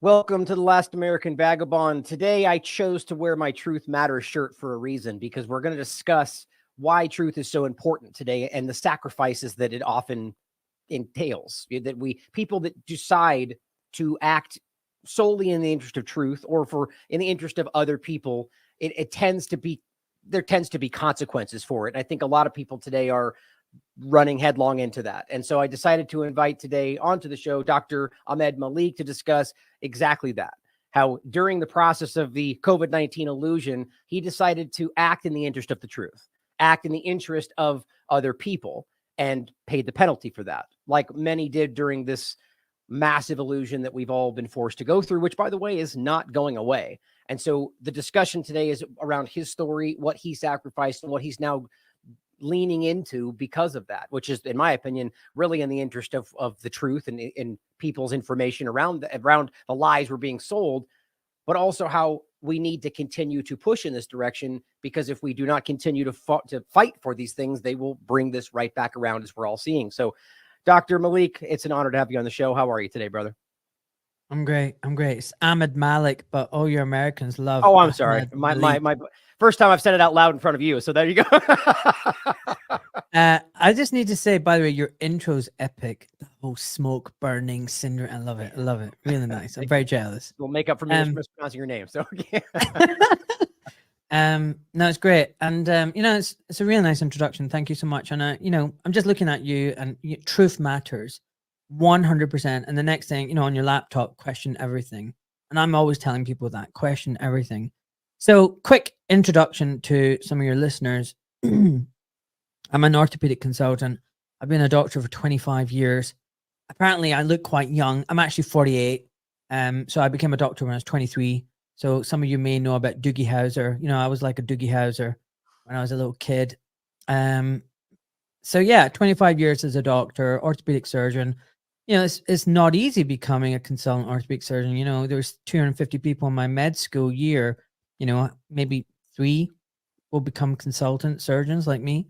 Welcome to the Last American Vagabond. Today, I chose to wear my Truth Matters shirt for a reason, because we're going to discuss why truth is so important today and the sacrifices that it often entails. That people that decide to act solely in the interest of truth or in the interest of other people, it tends to be, there tends to be consequences for it. And I think a lot of people today are running headlong into that. And so I decided to invite today onto the show Dr. Ahmad Malik to discuss exactly that. How during the process of the COVID-19 illusion, he decided to act in the interest of the truth, act in the interest of other people, and paid the penalty for that, like many did during this massive illusion that we've all been forced to go through, which, by the way, is not going away. And so the discussion today is around his story, what he sacrificed, and what he's now leaning into because of that, which is, in my opinion, really in the interest of the truth and in people's information around the lies we're being sold, but also how we need to continue to push in this direction, because if we do not continue to fight for these things, they will bring this right back around, as we're all seeing. So, Dr. Malik, it's an honor to have you on the show. How are you today, brother? I'm great. It's Ahmad Malik, but all your Americans love. Oh, I'm Ahmad sorry. My Malik. first time I've said it out loud in front of you. So there you go. I just need to say, by the way, your intro's epic. The whole smoke burning cinder. I love it. Really nice. I'm very jealous. We'll make up for me mispronouncing your name. So no, it's great. And it's a really nice introduction. Thank you so much. And I'm just looking at you, and truth matters 100%. And the next thing, on your laptop, question everything. And I'm always telling people that, question everything. So quick introduction to some of your listeners. I'm an orthopedic consultant. I've been a doctor for 25 years. Apparently, I look quite young. I'm actually 48. So I became a doctor when I was 23. So some of you may know about Doogie Howser. I was like a Doogie Howser when I was a little kid. So yeah, 25 years as a doctor, orthopedic surgeon. It's not easy becoming a consultant orthopedic surgeon. There's 250 people in my med school year. Maybe 3 will become consultant surgeons like me.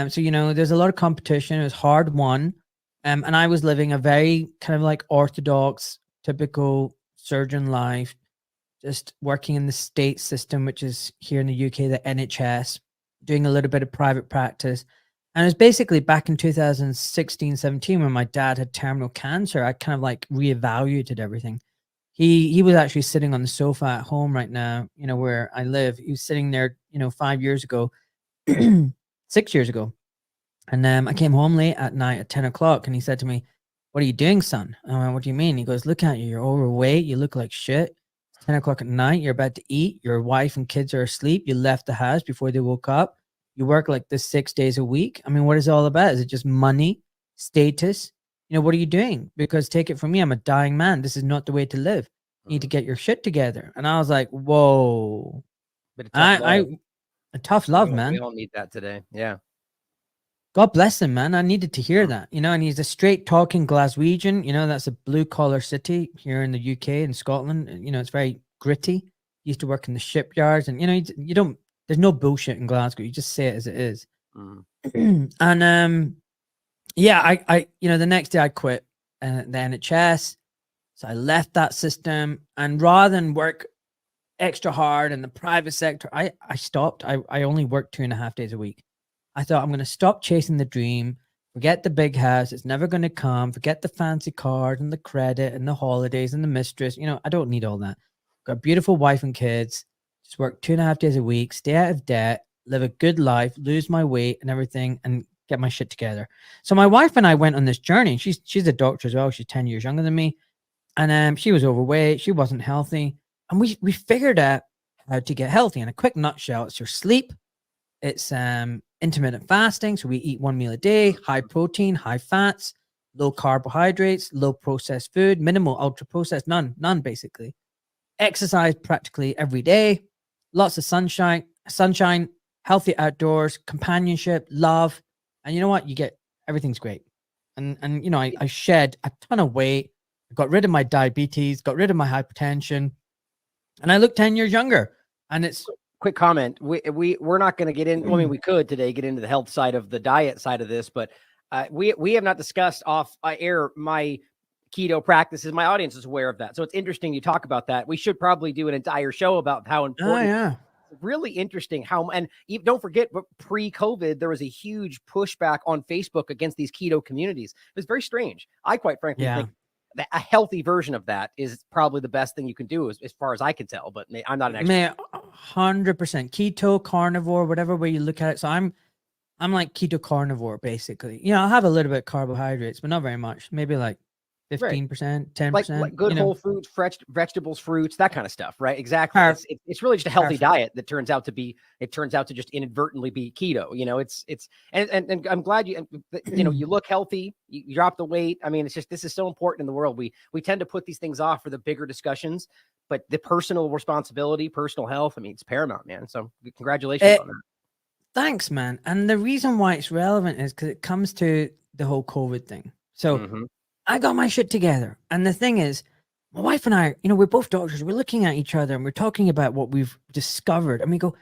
So there's a lot of competition. It was hard won. And I was living a very kind of like orthodox, typical surgeon life, just working in the state system, which is here in the UK, the NHS, doing a little bit of private practice. And it was basically back in 2016, 17, when my dad had terminal cancer, I kind of like reevaluated everything. He was actually sitting on the sofa at home right now, where I live. He was sitting there, 5 years ago, 6 years ago. And I came home late at night at 10 o'clock, and he said to me, "What are you doing, son?" I went, "What do you mean?" He goes, "Look at you. You're overweight. You look like shit. It's 10 o'clock at night. You're about to eat. Your wife and kids are asleep. You left the house before they woke up. You work like this 6 days a week. I mean, what is it all about? Is it just money, status? What are you doing? Because take it from me, I'm a dying man. This is not the way to live. You need to get your shit together." And I was like, whoa. But a tough love, man. We all need that today. Yeah. God bless him, man. I needed to hear that, and he's a straight talking Glaswegian. That's a blue collar city here in the UK and Scotland. It's very gritty. He used to work in the shipyards, and you don't, there's no bullshit in Glasgow. You just say it as it is. And yeah, I the next day I quit the NHS. So I left that system, and rather than work extra hard in the private sector, I stopped. I only worked 2.5 days a week. I thought, I'm going to stop chasing the dream, forget the big house. It's never going to come. Forget the fancy cars and the credit and the holidays and the mistress. I don't need all that. Got a beautiful wife and kids. Just work 2.5 days a week, stay out of debt, live a good life, lose my weight and everything, and get my shit together. So my wife and I went on this journey. She's a doctor as well. She's 10 years younger than me. And she was overweight. She wasn't healthy. And we figured out how to get healthy. In a quick nutshell, it's your sleep. It's intermittent fasting. So we eat 1 meal a day, high protein, high fats, low carbohydrates, low processed food, minimal ultra processed, none basically. Exercise practically every day, lots of sunshine, healthy outdoors, companionship, love. And you know what? You get, everything's great. And I shed a ton of weight. I got rid of my diabetes, got rid of my hypertension, and I look 10 years younger. And it's quick comment. We're not going to get in. I mean, we could today get into the health side of the diet side of this, but we have not discussed off air my keto practices. My audience is aware of that. So it's interesting you talk about that. We should probably do an entire show about how Oh, important. yeah. Really interesting how, and don't forget, pre-COVID, there was a huge pushback on Facebook against these keto communities. It was very strange. I quite frankly Yeah. think that a healthy version of that is probably the best thing you can do, as far as I can tell. But I'm not an expert. Man, 100% keto, carnivore, whatever way you look at it. So I'm like keto carnivore, basically. You know, I'll have a little bit of carbohydrates, but not very much. Maybe like 15%, 10%. Like good you know. whole foods, fresh vegetables, fruits, that kind of stuff, right? Exactly. It's really just a healthy diet that turns out to just inadvertently be keto. You know, and I'm glad you look healthy, you drop the weight. I mean, this is so important in the world. We tend to put these things off for the bigger discussions, but the personal responsibility, personal health, I mean, it's paramount, man. So congratulations on that. Thanks, man. And the reason why it's relevant is because it comes to the whole COVID thing. So I got my shit together. And the thing is, my wife and I, we're both doctors. We're looking at each other and we're talking about what we've discovered. And we go,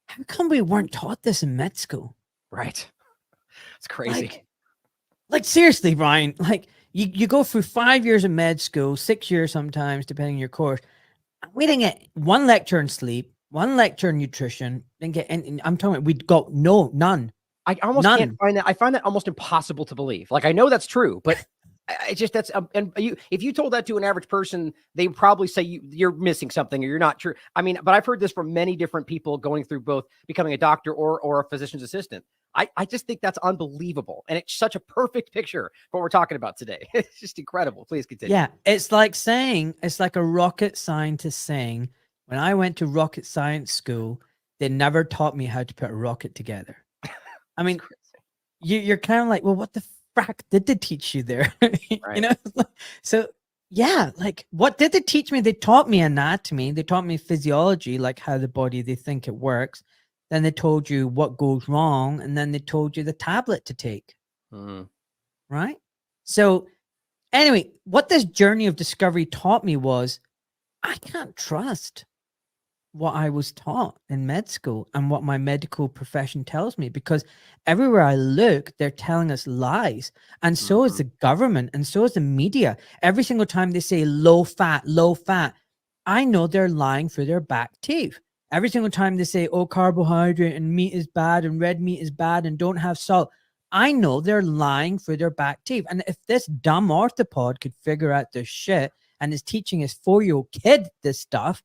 how come we weren't taught this in med school? Right. It's crazy. Like seriously, Brian, like you go through 5 years of med school, 6 years sometimes, depending on your course. We didn't get one lecture in sleep, one lecture in nutrition, didn't get any. I'm telling you, we got none. I almost can't find that. I find that almost impossible to believe. Like, I know that's true, but it's just if you told that to an average person, they would probably say you're missing something or you're not true. I mean, but I've heard this from many different people going through both becoming a doctor or a physician's assistant. I just think that's unbelievable. And it's such a perfect picture for what we're talking about today. It's just incredible. Please continue. Yeah. It's like a rocket scientist saying, when I went to rocket science school, they never taught me how to put a rocket together. I mean, you're kind of like, well, what the frack did they teach you there? Right. So yeah, like what did they teach me? They taught me anatomy. They taught me physiology, like how the body, they think it works. Then they told you what goes wrong. And then they told you the tablet to take. Right. So anyway, what this journey of discovery taught me was I can't trust what I was taught in med school and what my medical profession tells me, because everywhere I look, they're telling us lies. And so is the government, and so is the media. Every single time they say low fat, I know they're lying through their back teeth. Every single time they say, oh, carbohydrate and meat is bad and red meat is bad and don't have salt, I know they're lying through their back teeth. And if this dumb orthopod could figure out this shit and is teaching his 4-year-old kid this stuff,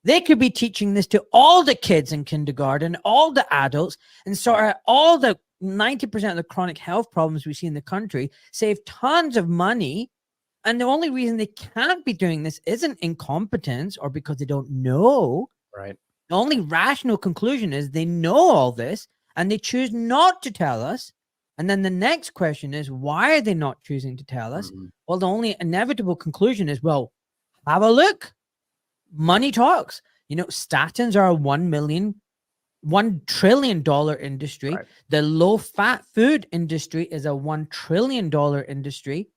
they could be teaching this to all the kids in kindergarten, all the adults, and sort out all the 90% of the chronic health problems we see in the country, save tons of money. And the only reason they can't be doing this isn't incompetence or because they don't know. Right. The only rational conclusion is they know all this and they choose not to tell us. And then the next question is, why are they not choosing to tell us? Well, the only inevitable conclusion is, well, have a look. Money talks. Statins are a $1 trillion industry. Right. The low fat food industry is a $1 trillion industry.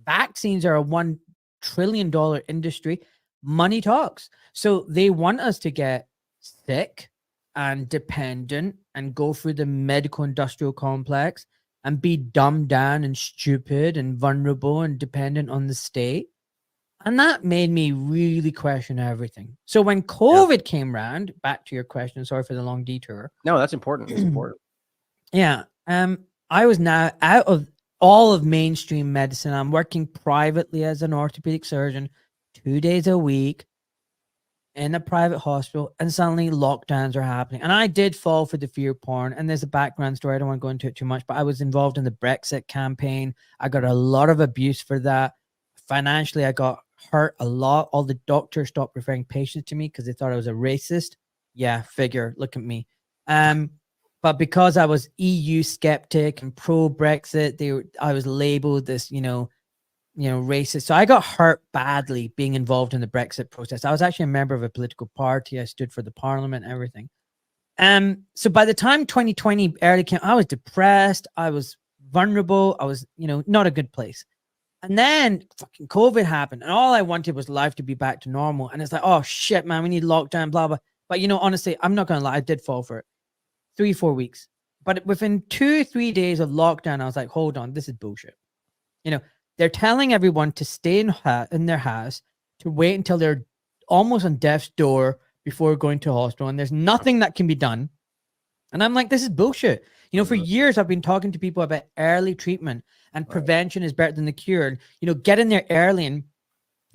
Vaccines are a $1 trillion industry. Money talks. So they want us to get sick and dependent and go through the medical industrial complex and be dumbed down and stupid and vulnerable and dependent on the state. And that made me really question everything. So when COVID came around, back to your question, sorry for the long detour. No, that's important. It's important. Yeah. I was now out of all of mainstream medicine. I'm working privately as an orthopedic surgeon 2 days a week in a private hospital, and suddenly lockdowns are happening. And I did fall for the fear porn. And there's a background story. I don't want to go into it too much, but I was involved in the Brexit campaign. I got a lot of abuse for that. Financially, I got hurt a lot. All the doctors stopped referring patients to me because they thought I was a racist. Yeah, figure, look at me. But because I was EU skeptic and pro Brexit, I was labeled this, racist. So I got hurt badly being involved in the Brexit process. I was actually a member of a political party. I stood for the parliament and everything. So by the time 2020 early came, I was depressed. I was vulnerable. I was, not a good place. And then fucking COVID happened, and all I wanted was life to be back to normal. And it's like, oh shit, man, we need lockdown, blah, blah. But honestly, I'm not going to lie. I did fall for it. 3-4 weeks. But within 2-3 days of lockdown, I was like, hold on, this is bullshit. They're telling everyone to stay in their house, to wait until they're almost on death's door before going to a hospital, and there's nothing that can be done. And I'm like, this is bullshit. You know, for years I've been talking to people about early treatment and prevention is better than the cure. You know, get in there early. And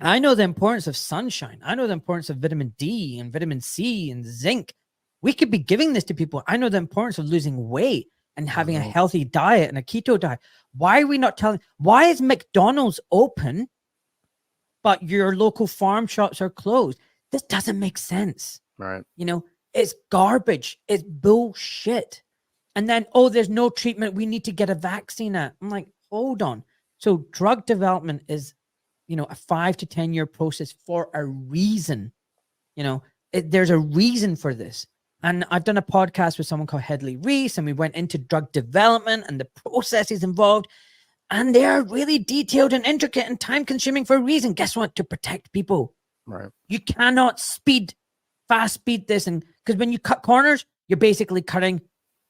I know the importance of sunshine. I know the importance of vitamin D and vitamin C and zinc. We could be giving this to people. I know the importance of losing weight and having a healthy diet and a keto diet. Why are we not telling? Why is McDonald's open, but your local farm shops are closed? This doesn't make sense. Right. You know, it's garbage. It's bullshit. And then, oh, there's no treatment. We need to get a vaccine out. I'm like, hold on. So drug development is, you know, a 5 to 10 year process for a reason. You know, there's a reason for this. And I've done a podcast with someone called Headley Reese, and we went into drug development and the processes involved. And they're really detailed and intricate and time consuming for a reason. Guess what? To protect people. Right. You cannot fast speed this. And because when you cut corners, you're basically cutting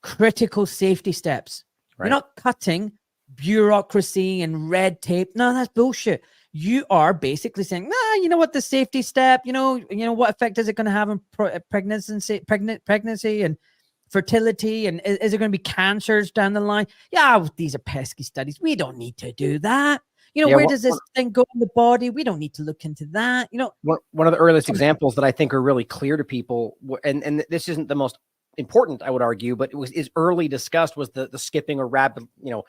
critical safety steps. Right. You're not cutting bureaucracy and red tape. No, that's bullshit. You are basically saying, nah, you know what, the safety step, you know, what effect is it going to have on pregnancy and fertility? And is there going to be cancers down the line? Yeah, these are pesky studies. We don't need to do that. You know, where does this thing go in the body? We don't need to look into that. You know, one of the earliest examples that I think are really clear to people, and this isn't the most important, I would argue, but is early discussed, was the skipping or rapid, you know,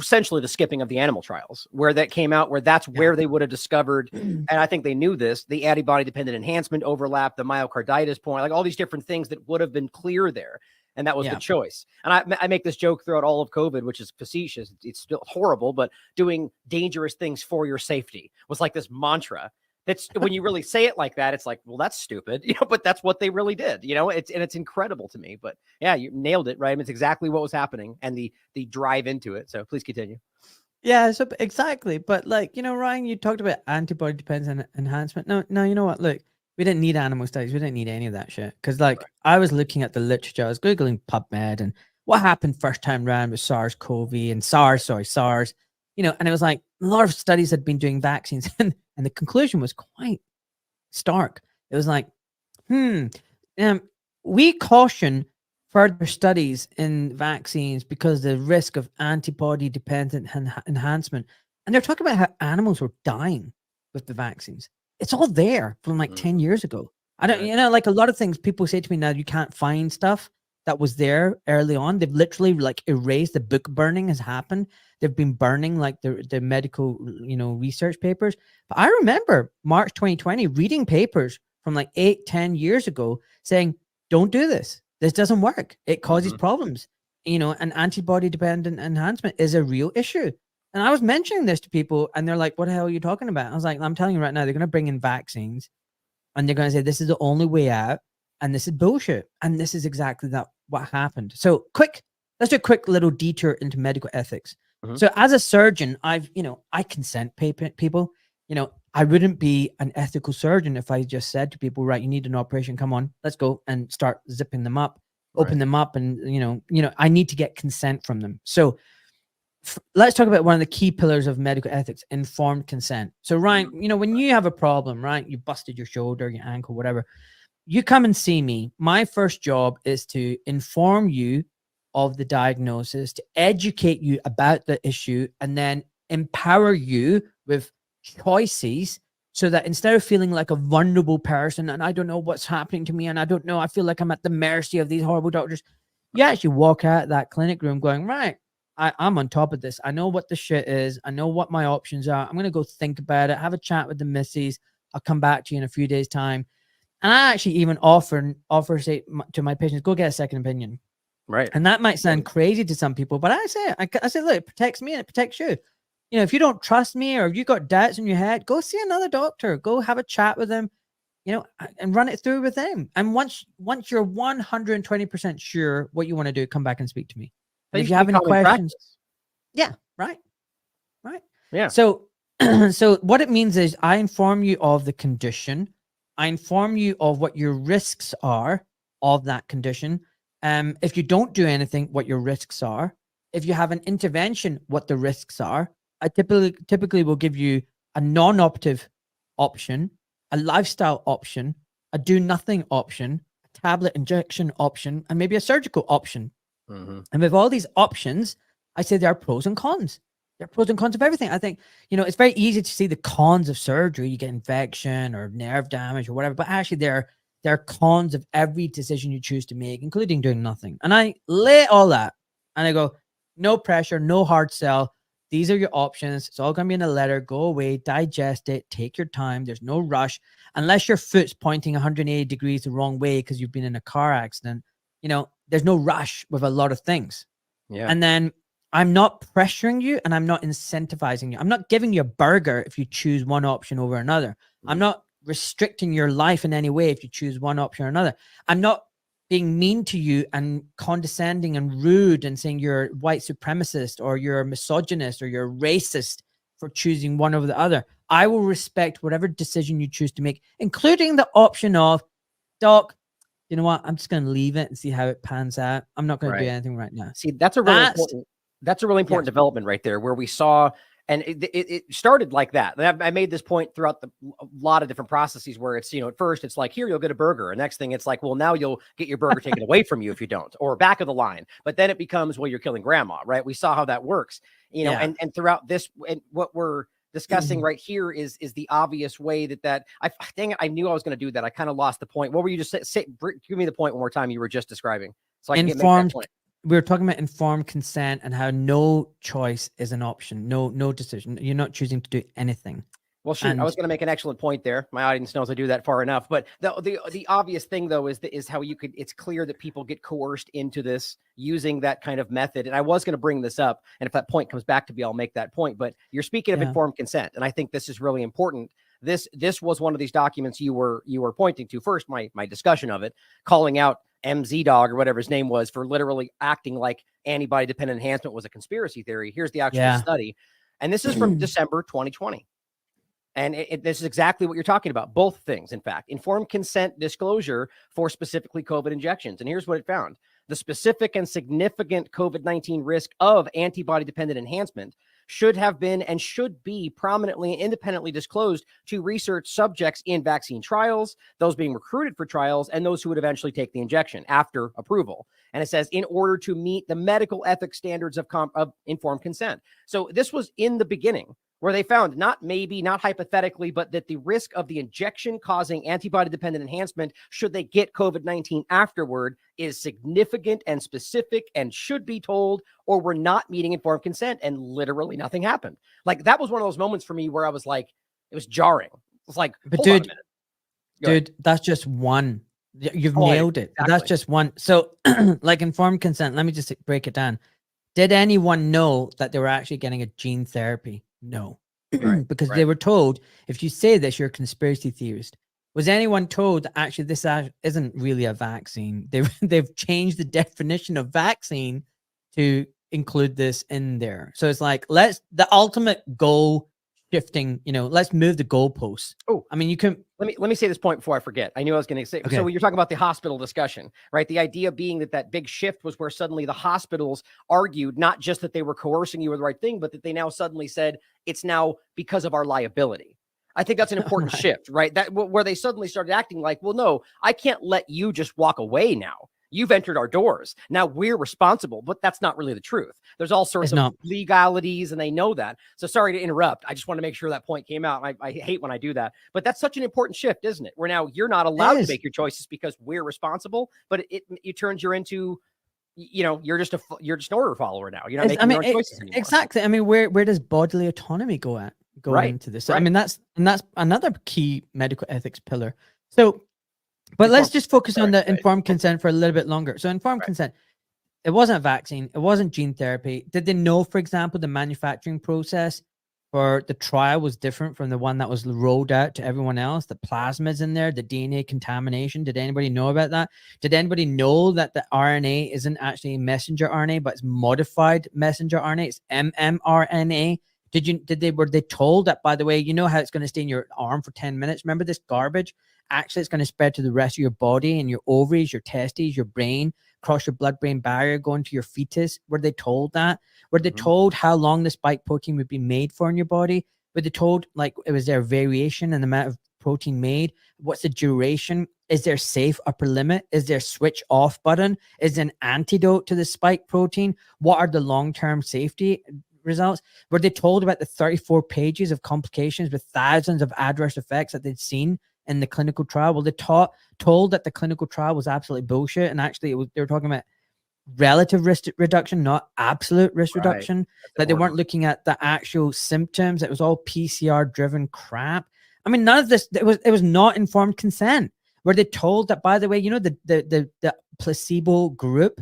essentially the skipping of the animal trials, where that came out, where that's where they would have discovered, and I think they knew this, the antibody dependent enhancement overlap, the myocarditis point, like all these different things that would have been clear there. And that was the choice. And I make this joke throughout all of COVID, which is facetious. It's still horrible, but doing dangerous things for your safety was like this mantra. That's when you really say it like that, it's like, well, that's stupid, you know, but that's what they really did, you know, it's incredible to me, but yeah, you nailed it, right? I mean, it's exactly what was happening and the drive into it. So please continue. Yeah, so exactly. But like, you know, Ryan, you talked about antibody dependent enhancement. No, you know what? Look, we didn't need animal studies. We didn't need any of that shit. Because like I was looking at the literature, I was Googling PubMed and what happened first time around with SARS-CoV and SARS, you know, and it was like a lot of studies had been doing vaccines and the conclusion was quite stark. It was like, we caution further studies in vaccines because the risk of antibody dependent enhancement. And they're talking about how animals were dying with the vaccines. It's all there from like 10 years ago. I don't, you know, like a lot of things people say to me now, you can't find stuff that was there early on. They've literally like erased, the book burning has happened. They've been burning like the medical, you know, research papers. But I remember March 2020 reading papers from like 8-10 years ago saying, don't do this. This doesn't work. It causes problems, you know, and antibody dependent enhancement is a real issue. And I was mentioning this to people and they're like, what the hell are you talking about? I was like, I'm telling you right now, they're going to bring in vaccines and they're going to say, this is the only way out. And this is bullshit. And this is exactly what happened. So let's do a quick little detour into medical ethics. So as a surgeon, I consent people, you know, I wouldn't be an ethical surgeon if I just said to people, right, you need an operation, come on, let's go and start zipping them up, open them up. And, you know, I need to get consent from them. So let's talk about one of the key pillars of medical ethics, informed consent. So Ryan, you know, when you have a problem, right, you busted your shoulder, your ankle, whatever, you come and see me. My first job is to inform you of the diagnosis, to educate you about the issue, and then empower you with choices so that instead of feeling like a vulnerable person and I don't know what's happening to me and I don't know, I feel like I'm at the mercy of these horrible doctors, you actually walk out of that clinic room going, right, I'm on top of this. I know what the shit is. I know what my options are. I'm going to go think about it, have a chat with the missus. I'll come back to you in a few days' time. And I actually even offer say to my patients, go get a second opinion. Right. And that might sound crazy to some people, but I say, look, it protects me and it protects you. You know, if you don't trust me or if you got doubts in your head, go see another doctor, go have a chat with them, you know, and run it through with them. And once you're 120% sure what you want to do, come back and speak to me. And if you have any questions, right. Yeah. So, so what it means is I inform you of the condition. I inform you of what your risks are of that condition. If you don't do anything, what your risks are. If you have an intervention, what the risks are. I typically will give you a non-operative option, a lifestyle option, a do nothing option, a tablet injection option, and maybe a surgical option. And with all these options, I say there are pros and cons. There are pros and cons of everything. I think, it's very easy to see the cons of surgery. You get infection or nerve damage or whatever, but actually there are cons of every decision you choose to make, including doing nothing. And I lay all that and I go, no pressure, no hard sell. These are your options. It's all going to be in a letter. Go away, digest it, take your time. There's no rush. Unless your foot's pointing 180 degrees the wrong way because you've been in a car accident, there's no rush with a lot of things. Yeah. And then I'm not pressuring you and I'm not incentivizing you. I'm not giving you a burger if you choose one option over another. I'm not restricting your life in any way if you choose one option or another. I'm not being mean to you and condescending and rude and saying you're a white supremacist or you're a misogynist or you're racist for choosing one over the other. I will respect whatever decision you choose to make, including the option of, Doc, you know what? I'm just going to leave it and see how it pans out. I'm not going to do anything right now. See, that's a really important development right there, where we saw, and it started like that. I made this point throughout a lot of different processes where it's, at first it's like, here, you'll get a burger. And next thing it's like, well, now you'll get your burger taken away from you if you don't, or back of the line. But then it becomes, well, you're killing grandma, right? We saw how that works, and throughout this, and what we're discussing right here is the obvious way that I knew I was going to do that. I kind of lost the point. What were you just saying? Give me the point one more time you were just describing. So I can make that point. We were talking about informed consent and how no choice is an option, no decision. You're not choosing to do anything. Well, shoot, I was going to make an excellent point there. My audience knows I do that far enough. But the obvious thing, though, is how it's clear that people get coerced into this using that kind of method. And I was going to bring this up. And if that point comes back to me, I'll make that point. But you're speaking of informed consent. And I think this is really important. This was one of these documents you were pointing to. First, my discussion of it, calling out MZ Dog or whatever his name was for literally acting like antibody dependent enhancement was a conspiracy theory. Here's the actual study. And this is from December 2020. And this is exactly what you're talking about. Both things, in fact, informed consent disclosure for specifically COVID injections. And here's what it found. The specific and significant COVID-19 risk of antibody-dependent enhancement should have been and should be prominently and independently disclosed to research subjects in vaccine trials, those being recruited for trials, and those who would eventually take the injection after approval. And it says, in order to meet the medical ethics standards of informed consent. So this was in the beginning, where they found not hypothetically, but that the risk of the injection causing antibody-dependent enhancement, should they get COVID-19 afterward, is significant and specific and should be told, or we're not meeting informed consent. And literally nothing happened. Like, that was one of those moments for me where I was like, it was jarring. It's like, but dude, that's just one. You've nailed it. Exactly. That's just one. So like informed consent, let me just break it down. Did anyone know that they were actually getting a gene therapy? No, because they were told, if you say this, you're a conspiracy theorist. Was anyone told that actually this isn't really a vaccine? They've changed the definition of vaccine to include this in there. So it's like, the ultimate goal shifting, let's move the goalposts. Oh, I mean, you can. Let me say this point before I forget. I knew I was going to say. Okay. So you're talking about the hospital discussion, right? The idea being that big shift was where suddenly the hospitals argued not just that they were coercing you with the right thing, but that they now suddenly said it's now because of our liability. I think that's an important shift, right? That where they suddenly started acting like, well, no, I can't let you just walk away now. You've entered our doors. Now we're responsible, but that's not really the truth. There's all sorts of legalities, and they know that. So sorry to interrupt. I just want to make sure that point came out. I hate when I do that, but that's such an important shift, isn't it? Where now you're not allowed to make your choices because we're responsible, but it turns you into, you're just an order follower now. You're not making your own choices anymore. Exactly. I mean, where does bodily autonomy go into this? So, I mean, that's another key medical ethics pillar. So, but let's just focus on the informed consent for a little bit longer. So informed consent, it wasn't a vaccine. It wasn't gene therapy. Did they know, for example, the manufacturing process for the trial was different from the one that was rolled out to everyone else? The plasmids in there, the DNA contamination. Did anybody know about that? Did anybody know that the RNA isn't actually messenger RNA, but it's modified messenger RNA? It's mRNA. Were they told that, by the way, you know how it's going to stay in your arm for 10 minutes? Remember this garbage? Actually, it's going to spread to the rest of your body and your ovaries, your testes, your brain cross your blood-brain barrier, going to your fetus? Were they told that? Were they Mhm. told how long the spike protein would be made for in your body? Were they told, like, was there a variation in the amount of protein made? What's the duration? Is there a safe upper limit? Is there a switch off button? Is there an antidote to the spike protein? What are the long-term safety results? Were they told about the 34 pages of complications with thousands of adverse effects that they'd seen in the clinical trial? Well, they told that the clinical trial was absolutely bullshit, and actually they were talking about relative risk reduction, not absolute risk Right. reduction. That's Like, they weren't important. looking at the actual symptoms. It was all PCR driven crap. I mean, none of this, it was not informed consent. Were they told that, by the way, you know, the placebo group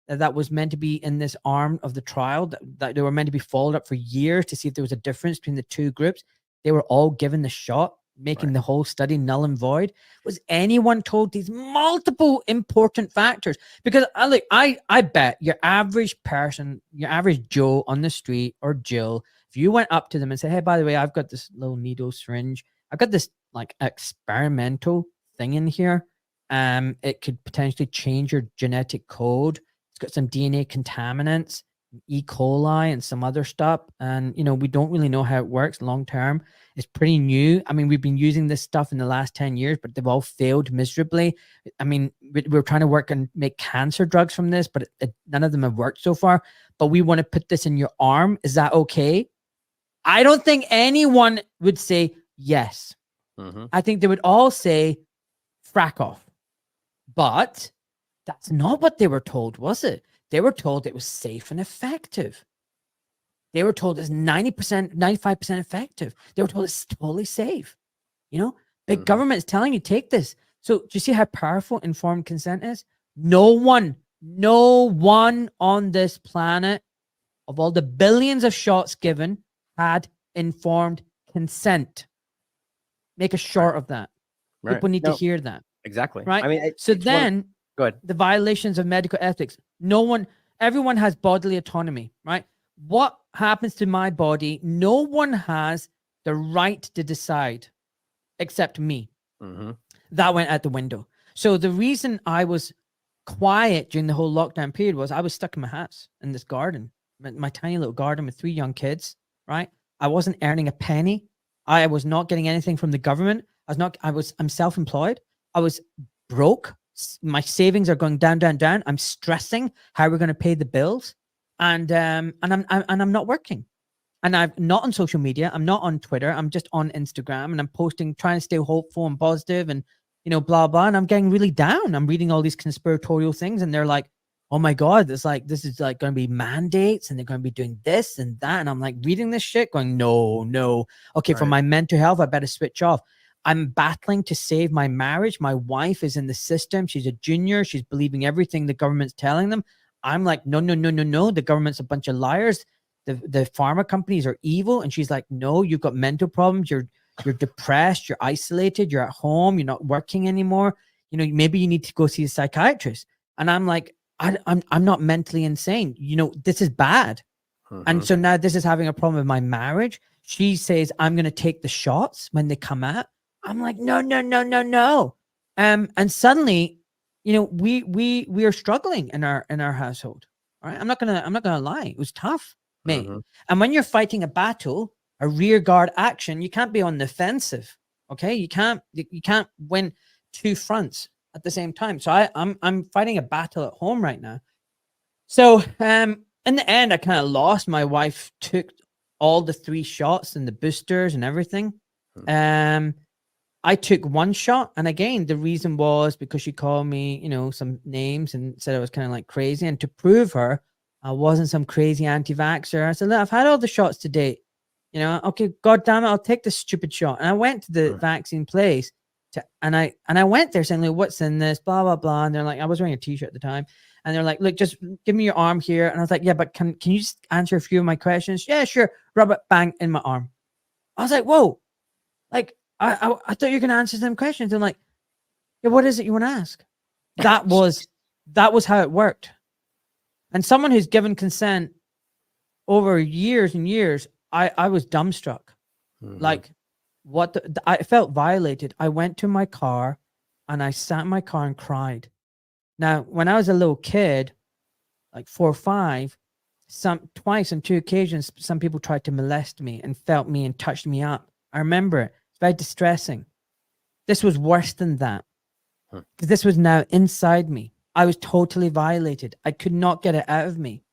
that was meant to be in this arm of the trial, that they were meant to be followed up for years to see if there was a difference between the two groups, they were all given the shot, making Right. the whole study null and void? Was anyone told these multiple important factors? Because I bet your average person, your average Joe on the street or Jill, if you went up to them and said, hey, by the way, I've got this little needle syringe, I've got this like experimental thing in here. It could potentially change your genetic code. It's got some DNA contaminants, E. coli, and some other stuff. And you know, we don't really know how it works long term. It's pretty new. I mean, we've been using this stuff in the last 10 years, but they've all failed miserably. I mean, we're trying to work and make cancer drugs from this, but none of them have worked so far. But we want to put this in your arm. Is that okay? I don't think anyone would say yes. Mm-hmm. I think they would all say, frack off. But that's not what they were told, was it? They were told it was safe and effective. They were told it's 90%, 95% effective. They were told it's totally safe. You know, big government is telling you, take this. So do you see how powerful informed consent is? No one on this planet, of all the billions of shots given, had informed consent. Make a short of that. Right. People need to hear that. Exactly. Right. I mean, so then go ahead. The violations of medical ethics. Everyone has bodily autonomy, right? What happens to my body? No one has the right to decide except me. Mm-hmm. That went out the window. So the reason I was quiet during the whole lockdown period was I was stuck in my house in this garden, my tiny little garden with 3 young kids, right? I wasn't earning a penny. I was not getting anything from the government. I'm self-employed. I was broke. My savings are going down, down, down. I'm stressing how we're going to pay the bills, and I'm not working, and I'm not on social media. I'm not on Twitter. I'm just on Instagram, and I'm posting, trying to stay hopeful and positive, and you know, blah blah. And I'm getting really down. I'm reading all these conspiratorial things, and they're like, "Oh my god, this is like going to be mandates, and they're going to be doing this and that." And I'm like reading this shit, going, "No, okay, for my mental health, I better switch off." I'm battling to save my marriage. My wife is in the system. She's a junior. She's believing everything the government's telling them. I'm like, no. The government's a bunch of liars. The pharma companies are evil. And she's like, no, you've got mental problems. You're depressed. You're isolated. You're at home. You're not working anymore. You know, maybe you need to go see a psychiatrist. And I'm like, I'm not mentally insane. You know, this is bad. Mm-hmm. And so now this is having a problem with my marriage. She says, I'm going to take the shots when they come out. I'm like, no. And suddenly, you know, we are struggling in our household. All right. I'm not gonna lie. It was tough, mate. Mm-hmm. And when you're fighting a battle, a rear guard action, you can't be on the offensive. Okay. You can't win 2 fronts at the same time. So I'm fighting a battle at home right now. So in the end, I kind of lost. My wife took all the 3 shots and the boosters and everything. I took 1 shot, and again, the reason was because she called me, you know, some names and said I was kind of like crazy. And to prove her I wasn't some crazy anti-vaxxer, I said, look, I've had all the shots to date. You know, okay, God damn it, I'll take this stupid shot. And I went to the vaccine place and I went there saying, like, what's in this? Blah, blah, blah. And they're like, I was wearing a t-shirt at the time. And they're like, look, just give me your arm here. And I was like, yeah, but can you just answer a few of my questions? Yeah, sure. Rub it, bang, in my arm. I was like, whoa, like, I thought you were going to answer some questions. And like, yeah, what is it you want to ask? That was how it worked. And someone who's given consent over years and years, I was dumbstruck. Mm-hmm. Like, I felt violated. I went to my car and I sat in my car and cried Now, when I was a little kid, like 4 or 5, twice on 2 occasions, some people tried to molest me and felt me and touched me up. I remember it. It's very distressing. This was worse than that, because this was now inside me. I was totally violated. I could not get it out of me.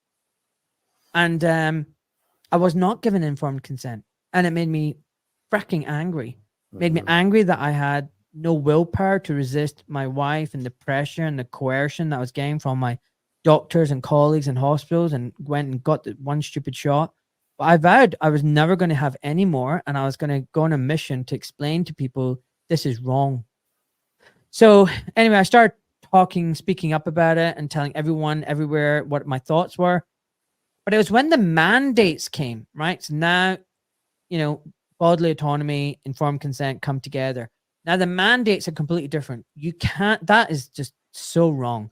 And I was not given informed consent. And it made me fracking angry. Made me angry that I had no willpower to resist my wife and the pressure and the coercion that I was getting from my doctors and colleagues in hospitals, and went and got the one stupid shot. But I vowed I was never going to have any more, and I was going to go on a mission to explain to people this is wrong. So anyway, I started speaking up about it and telling everyone everywhere what my thoughts were. But it was when the mandates came, right? So now, bodily autonomy, informed consent come together. Now the mandates are completely different. You can't, that is just so wrong.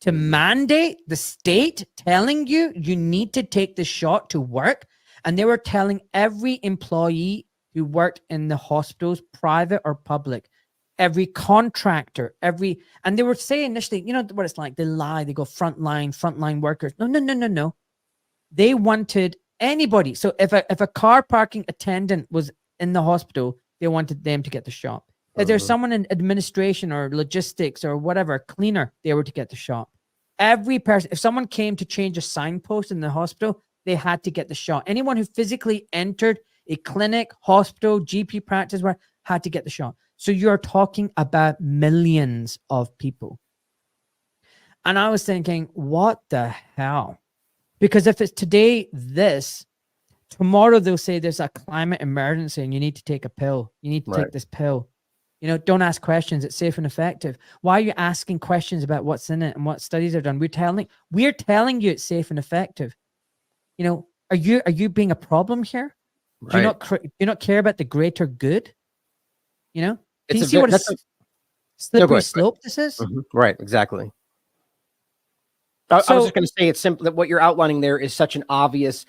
To mandate the state telling you need to take the shot to work. And they were telling every employee who worked in the hospitals, private or public, every contractor, and they were saying initially, you know what it's like, they lie, they go frontline workers. No. They wanted anybody. So if a car parking attendant was in the hospital, they wanted them to get the shot. If there's someone in administration or logistics or whatever, cleaner, they were to get the shot. Every person, if someone came to change a signpost in the hospital, they had to get the shot. Anyone who physically entered a clinic, hospital, GP practice, had to get the shot. So you're talking about millions of people. And I was thinking, what the hell? Because if it's today tomorrow they'll say there's a climate emergency and you need to take a pill. You need to take this pill. Don't ask questions. It's safe and effective. Why are you asking questions about what's in it and what studies are done? We're telling you it's safe and effective. Are you being a problem here? Right. Do you not care about the greater good? Can you see what a slippery slope this is? Right. Exactly. I was just going to say, it's simple that what you're outlining there is such an obvious,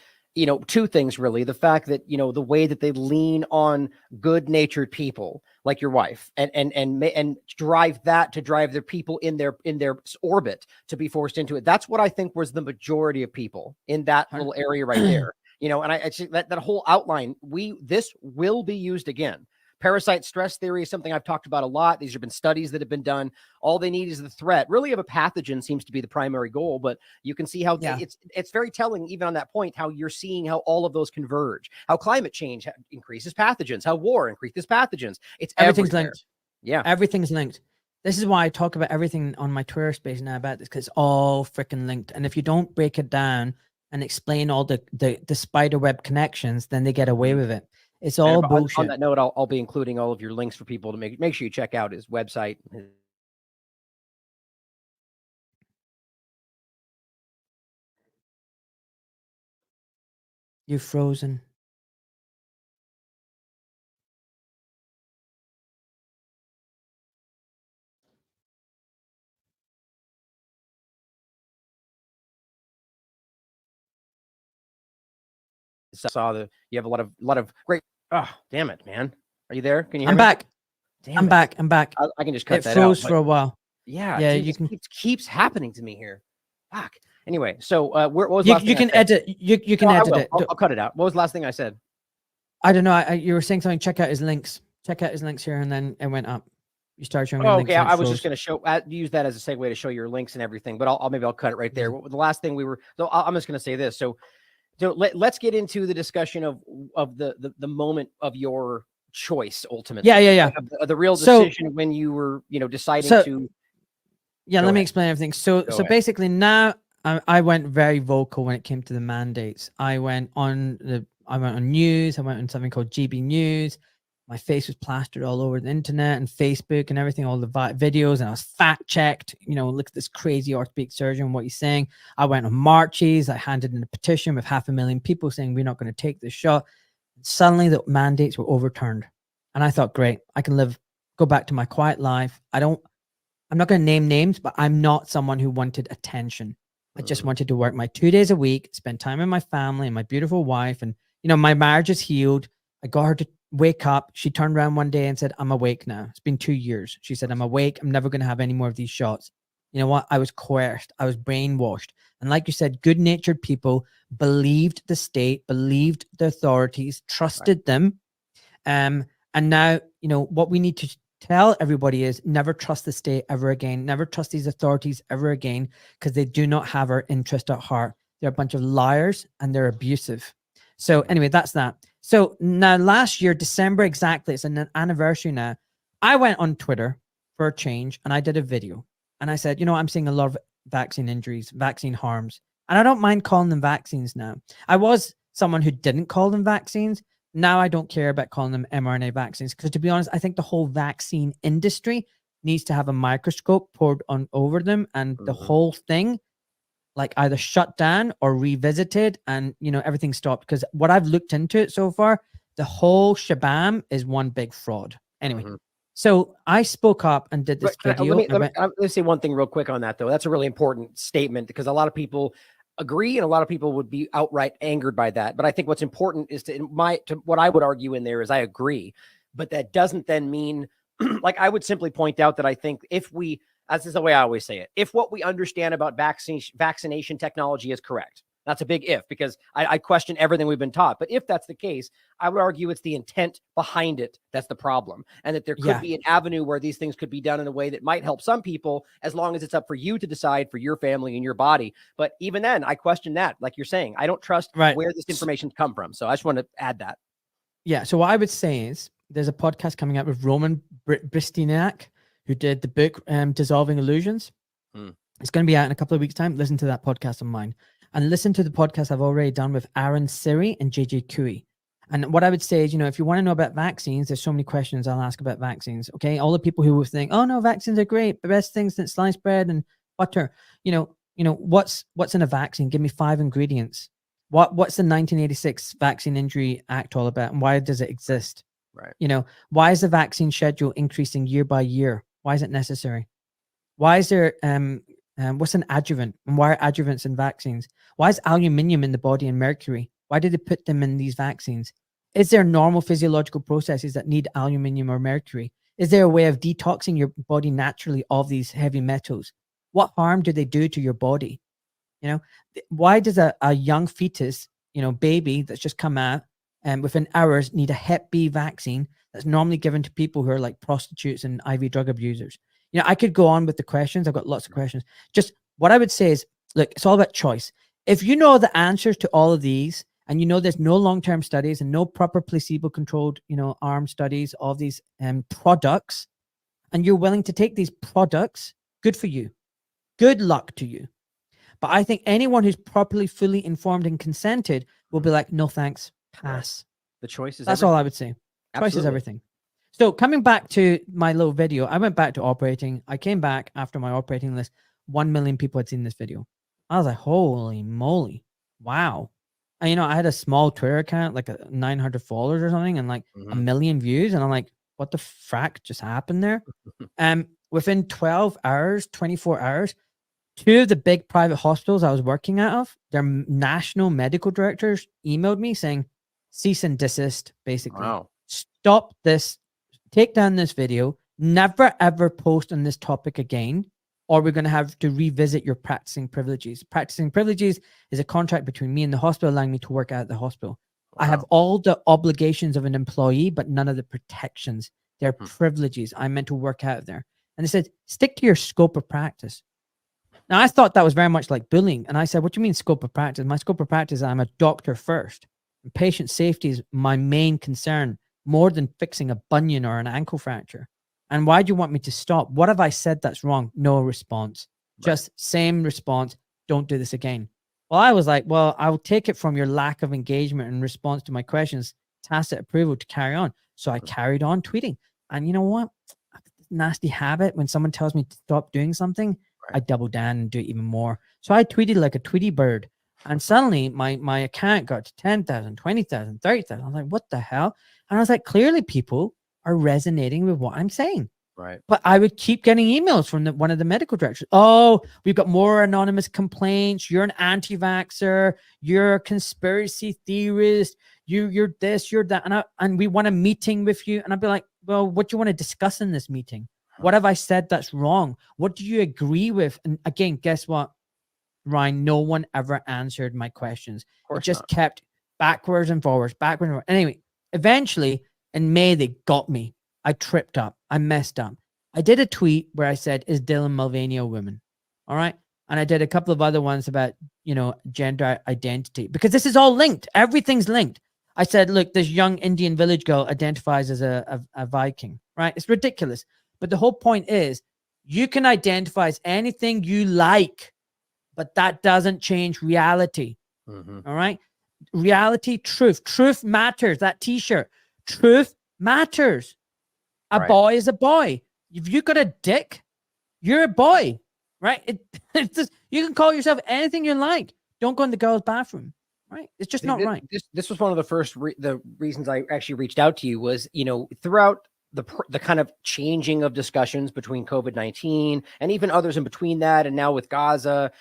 two things really. The fact that, the way that they lean on good-natured people like your wife and drive their people in their orbit to be forced into it. That's what I think was the majority of people in that little area right there. And I that whole outline, this will be used again. Parasite stress theory is something I've talked about a lot. These have been studies that have been done. All they need is the threat, really, of a pathogen seems to be the primary goal. But you can see how it's very telling, even on that point, how you're seeing how all of those converge. How climate change increases pathogens. How war increases pathogens. Everything's everywhere. Linked. Yeah, everything's linked. This is why I talk about everything on my Twitter space now about this, because it's all freaking linked. And if you don't break it down and explain all the spider web connections, then they get away with it. It's all bullshit. On that note, I'll be including all of your links for people to make sure you check out his website. You're frozen. You have a lot of great. Oh, damn it, man! Are you there? Can you hear me? Back. I'm back. I can just cut that out. It froze for a while. Yeah, dude, you can. Keeps happening to me here. Fuck. Anyway, so what was you can edit. You can edit it. I'll cut it out. What was the last thing I said? I don't know. You were saying something. Check out his links. Check out his links here, and then it went up. You started showing me links. Okay, I was just going to use that as a segue to show your links and everything. But I'll cut it right there. The last thing I'm just going to say this. So let's get into the discussion of the moment of your choice ultimately. Yeah. The real decision when you were deciding to. Yeah, let me explain everything. So basically now I went very vocal when it came to the mandates. I went on news. I went on something called GB News. My face was plastered all over the internet and Facebook and everything, all the videos, and I was fact checked. Look at this crazy orthopedic surgeon, what he's saying. I went on marches. I handed in a petition with 500,000 people saying we're not going to take this shot. Suddenly the mandates were overturned. And I thought, great, I can go back to my quiet life. I'm not going to name names, but I'm not someone who wanted attention. I just wanted to work my 2 days a week, spend time with my family and my beautiful wife. And, my marriage is healed. I got her to wake up. She turned around one day and said, I'm awake now. It's been 2 years. She said, I'm awake. I'm never going to have any more of these shots. You know what? I was coerced. I was brainwashed. And like you said, good-natured people believed the state, believed the authorities, trusted them. And now, you know, what we need to tell everybody is never trust the state ever again. Never trust these authorities ever again, because they do not have our interest at heart. They're a bunch of liars and they're abusive. So anyway, that's that. So now last year, December exactly, it's an anniversary now. I went on Twitter for a change and I did a video. And I said, you know, I'm seeing a lot of vaccine injuries, vaccine harms. And I don't mind calling them vaccines now. I was someone who didn't call them vaccines. Now I don't care about calling them mRNA vaccines, because to be honest, I think the whole vaccine industry needs to have a microscope poured on over them, and the whole thing like either shut down or revisited, and you know, everything stopped. Because what I've looked into it so far, the whole shabam is one big fraud. Anyway, so I spoke up and did this video. Let me say one thing real quick on that, though. That's a really important statement, because a lot of people agree and a lot of people would be outright angered by that. But I think what's important is to what I would argue in there is I agree, but that doesn't then mean like I would simply point out that I think if we, as is the way I always say it, if what we understand about vaccination technology is correct, that's a big if, because I question everything we've been taught. But if that's the case, I would argue it's the intent behind it that's the problem, and that there could be an avenue where these things could be done in a way that might help some people, as long as it's up for you to decide for your family and your body. But even then, I question that. Like you're saying, I don't trust where this information's come from. So I just want to add that. Yeah. So what I would say is there's a podcast coming out with Roman Bristiniak, who did the book Dissolving Illusions. It's going to be out in a couple of weeks' time. Listen to that podcast of mine. And listen to the podcast I've already done with Aaron Siri and JJ Cooey. And what I would say is, you know, if you want to know about vaccines, there's so many questions I'll ask about vaccines. Okay. All the people who will think, oh no, vaccines are great, the best things since sliced bread and butter. You know, what's in a vaccine? Give me 5 ingredients. What's the 1986 Vaccine Injury Act all about? And why does it exist? Right. You know, why is the vaccine schedule increasing year by year? Why is it necessary? Why is there, what's an adjuvant? And why are adjuvants in vaccines? Why is aluminium in the body and mercury? Why did they put them in these vaccines? Is there normal physiological processes that need aluminium or mercury? Is there a way of detoxing your body naturally of these heavy metals? What harm do they do to your body? You know, why does a young fetus, you know, baby that's just come out and within hours need a Hep B vaccine that's normally given to people who are like prostitutes and IV drug abusers? You know, I could go on with the questions. I've got lots of questions. Just what I would say is, look, it's all about choice. If you know the answers to all of these, and you know there's no long-term studies and no proper placebo-controlled, you know, arm studies of these products, and you're willing to take these products, good for you. Good luck to you. But I think anyone who's properly, fully informed and consented will be like, no thanks, pass. The choice is That's everything. all I would say. Absolutely. Choice is everything. So coming back to my little video, I went back to operating. I came back after my operating list. 1 million people had seen this video. I was like, holy moly. Wow. And, you know, I had a small Twitter account, like 900 followers or something, and like a million views. And I'm like, what the frack just happened there? Within 12 hours, 24 hours, 2 of the big private hospitals I was working out of, their national medical directors emailed me saying, cease and desist, basically. Wow. Stop this. Take down this video. Never, ever post on this topic again, or we're going to have to revisit your practicing privileges. Practicing privileges is a contract between me and the hospital allowing me to work out at the hospital. Wow. I have all the obligations of an employee, but none of the protections. They're privileges. I'm meant to work out there. And they said, stick to your scope of practice. Now, I thought that was very much like bullying. And I said, what do you mean scope of practice? My scope of practice is I'm a doctor first. And patient safety is my main concern, more than fixing a bunion or an ankle fracture. And why do you want me to stop? What have I said that's wrong? No response. Right. Just same response. Don't do this again. Well, I was like, well, I'll take it from your lack of engagement in response to my questions, tacit approval to carry on. So I carried on tweeting. And you know what? Nasty habit. When someone tells me to stop doing something, I double down and do it even more. So I tweeted like a Tweety bird. And suddenly my account got to 10,000, 20,000, 30,000. I was like, what the hell? And I was like, clearly people are resonating with what I'm saying. Right. But I would keep getting emails from one of the medical directors. Oh, we've got more anonymous complaints. You're an anti-vaxxer. You're a conspiracy theorist. You're this, you're that. And we want a meeting with you. And I'd be like, well, what do you want to discuss in this meeting? What have I said that's wrong? What do you agree with? And again, guess what, Ryan? No one ever answered my questions. It just kept backwards and forwards, backwards and forwards. Anyway, eventually in May, they got me. I tripped up. I messed up. I did a tweet where I said, is Dylan Mulvaney a woman? All right. And I did a couple of other ones about, gender identity, because this is all linked. Everything's linked. I said, look, this young Indian village girl identifies as a Viking, right? It's ridiculous. But the whole point is you can identify as anything you like, but that doesn't change reality. All right. Reality, truth matters. That t-shirt, truth matters. A boy is a boy. If you got a dick, you're a boy, right? It's just, you can call yourself anything you like. Don't go in the girls' bathroom, right? It's just not right. This was one of the first the reasons I actually reached out to you was, throughout the kind of changing of discussions between COVID-19 and even others in between that, and now with Gaza,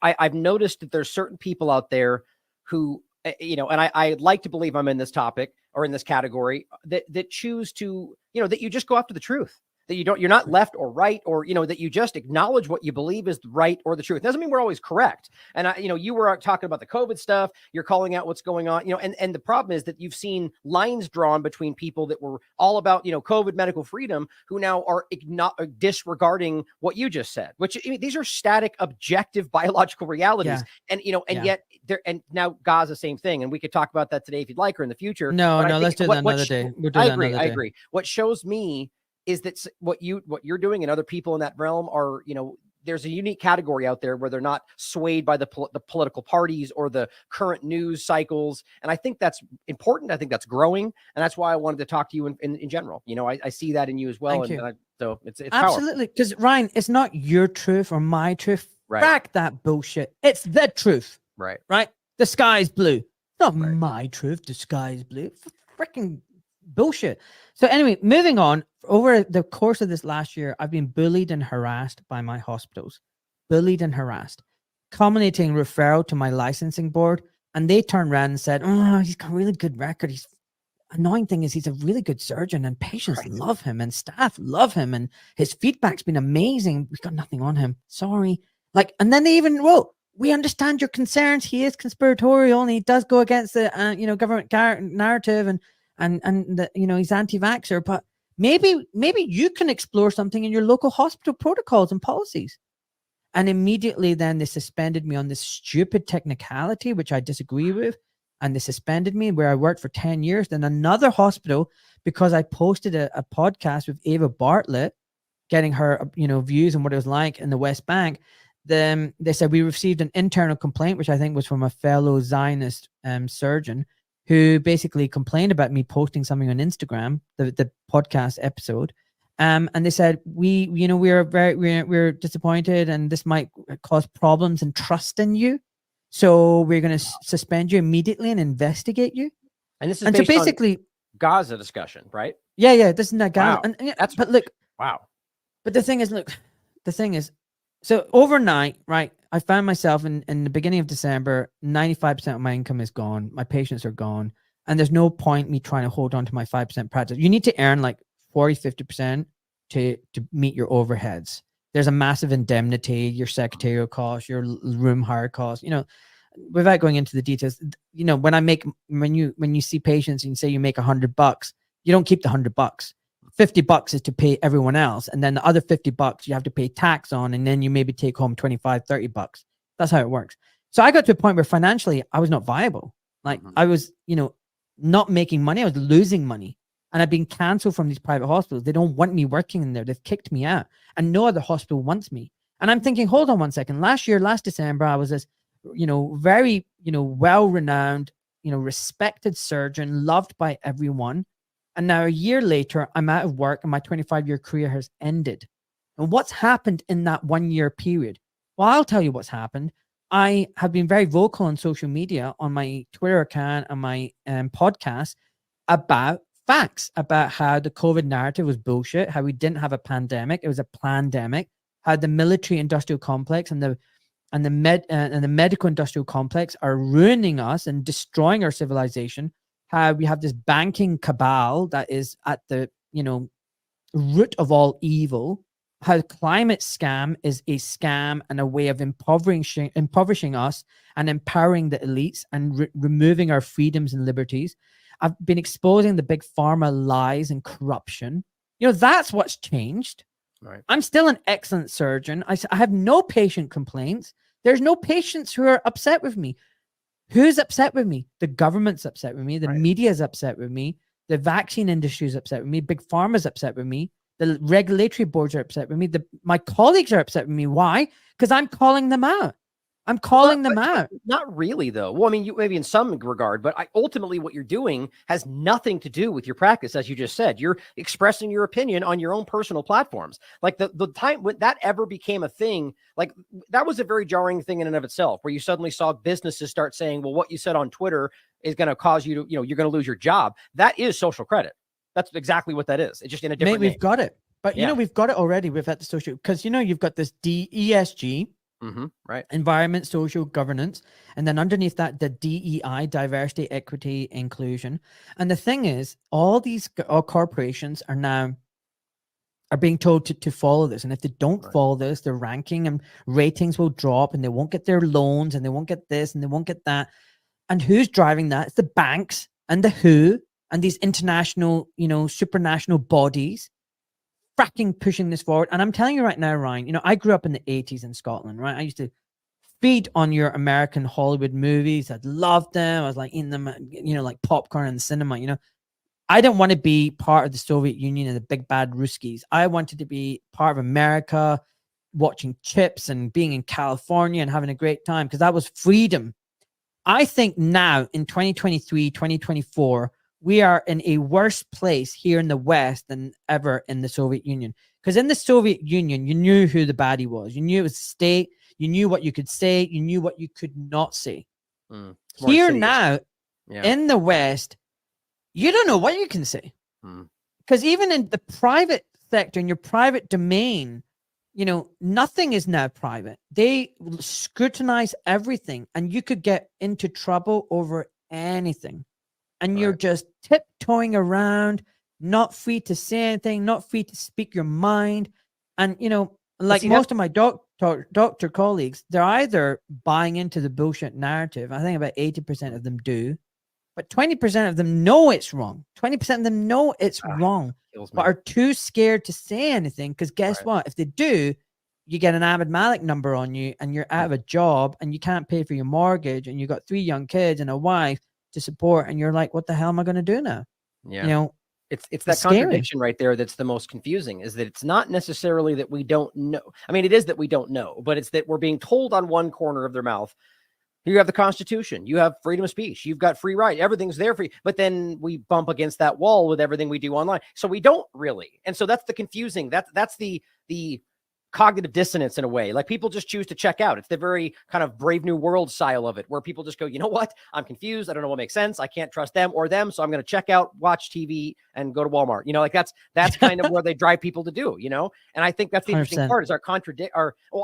I've noticed that there's certain people out there who, and I like to believe I'm in this topic or in this category that choose to, that you just go after the truth. That you're not left or right, or, that you just acknowledge what you believe is right or the truth. Doesn't mean we're always correct. And you were talking about the COVID stuff. You're calling out what's going on, and the problem is that you've seen lines drawn between people that were all about, COVID medical freedom, who now are disregarding what you just said, which these are static, objective biological realities. And, yet there, and now Gaza, same thing. And we could talk about that today if you'd like, or in the future. No, let's do that another day. I agree. What shows me is that what you're doing and other people in that realm are, there's a unique category out there where they're not swayed by the political parties or the current news cycles. And I think that's important. I think that's growing. And that's why I wanted to talk to you in general. I see that in you as well. So it's absolutely. Because Ryan, it's not your truth or my truth. Right. Back that bullshit. It's the truth. Right. The sky's blue. Not my truth. The sky's blue. Freaking bullshit. So anyway, moving on. Over the course of this last year, I've been bullied and harassed by my hospitals. Bullied and harassed. Culminating referral to my licensing board. And they turned around and said, oh, he's got a really good record. Annoying thing is he's a really good surgeon and patients love him and staff love him. And his feedback's been amazing. We've got nothing on him. Sorry. And then they even wrote, we understand your concerns. He is conspiratorial and he does go against the, government narrative and the, he's anti-vaxxer, but maybe you can explore something in your local hospital protocols and policies. And immediately then they suspended me on this stupid technicality, which I disagree with. And they suspended me where I worked for 10 years. Then another hospital, because I posted a podcast with Ava Bartlett, getting her, views on what it was like in the West Bank. Then they said we received an internal complaint, which I think was from a fellow Zionist surgeon, who basically complained about me posting something on Instagram, the podcast episode. And they said, we're disappointed and this might cause problems and trust in you. So we're going to suspend you immediately and investigate you. And this is based basically on Gaza discussion, right? Yeah. This is not Gaza. Wow. But look, wow. But the thing is, so overnight, right, I found myself in the beginning of December, 95% of my income is gone. My patients are gone. And there's no point me trying to hold on to my 5% practice. You need to earn like 40, 50% to meet your overheads. There's a massive indemnity, your secretarial costs, your room hire costs, without going into the details. When you see patients and you say you make $100, you don't keep the $100. $50 is to pay everyone else. And then the other $50 you have to pay tax on. And then you maybe take home 25, $30. That's how it works. So I got to a point where financially I was not viable. I was, not making money. I was losing money. And I've been canceled from these private hospitals. They don't want me working in there. They've kicked me out. And no other hospital wants me. And I'm thinking, hold on one second. Last December, I was this, very, well-renowned, respected surgeon, loved by everyone. And now a year later, I'm out of work and my 25-year career has ended. And what's happened in that 1 year period? Well, I'll tell you what's happened. I have been very vocal on social media, on my Twitter account and my podcast about facts, about how the COVID narrative was bullshit, how we didn't have a pandemic. It was a plandemic, how the military industrial complex and the medical industrial complex are ruining us and destroying our civilization. How we have this banking cabal that is at the, root of all evil, how climate scam is a scam and a way of impoverishing us and empowering the elites and removing our freedoms and liberties. I've been exposing the big pharma lies and corruption. That's what's changed. Right. I'm still an excellent surgeon. I have no patient complaints. There's no patients who are upset with me. Who's upset with me? The government's upset with me. The media's upset with me. The vaccine industry is upset with me. Big pharma's upset with me. The regulatory boards are upset with me. My colleagues are upset with me. Why? Because I'm calling them out. I'm calling them out. Not really, though. Well, I mean, you maybe in some regard, but ultimately what you're doing has nothing to do with your practice, as you just said. You're expressing your opinion on your own personal platforms. Like the time when that ever became a thing, like that was a very jarring thing in and of itself, where you suddenly saw businesses start saying, well, what you said on Twitter is going to cause you to, you're going to lose your job. That is social credit. That's exactly what that is. It's just in a different name. We've got it. But, we've got it already. We've had the social, because, you've got this ESG, right. Environment, social governance. And then underneath that, the DEI, diversity, equity, inclusion. And the thing is, all corporations are being told to follow this. And if they don't follow this, their ranking and ratings will drop, and they won't get their loans, and they won't get this, and they won't get that. And who's driving that? It's the banks and the WHO and these international, supranational bodies fracking pushing this forward. And I'm telling you right now, Ryan, I grew up in the 80s in Scotland, right? I used to feed on your American Hollywood movies. I loved them. I was like in them, like popcorn in the cinema, I didn't want to be part of the Soviet Union and the big bad Ruskies. I wanted to be part of America, watching Chips and being in California and having a great time, because that was freedom. I think now in 2023, 2024, we are in a worse place here in the West than ever in the Soviet Union. Because in the Soviet Union, you knew who the baddie was. You knew it was the state. You knew what you could say. You knew what you could not say. Here now, in the West, you don't know what you can say. Because even in the private sector, in your private domain, nothing is now private. They scrutinize everything, and you could get into trouble over anything. And you're just tiptoeing around, not free to say anything, not free to speak your mind. And, like most of my doctor colleagues, they're either buying into the bullshit narrative. I think about 80% of them do. But 20% of them know it's wrong. 20% of them know it's wrong, but are too scared to say anything. Because guess what? If they do, you get an Ahmad Malik number on you, and you're out of a job, and you can't pay for your mortgage, and you've got 3 young kids and a wife to support, and you're like, what the hell am I going to do now? It's that contradiction right there that's the most confusing, is that it's not necessarily that we don't know. I mean, it is that we don't know, but it's that we're being told on one corner of their mouth, you have the Constitution, you have freedom of speech, you've got free right, everything's there for you. But then we bump against that wall with everything we do online. So we don't really. And so that's the confusing, that's the cognitive dissonance in a way. Like, people just choose to check out. It's the very kind of Brave New World style of it, where people just go, you know what? I'm confused. I don't know what makes sense. I can't trust them or them. So I'm going to check out, watch TV, and go to Walmart. Like that's kind of where they drive people to do, And I think that's the interesting 100%. part, is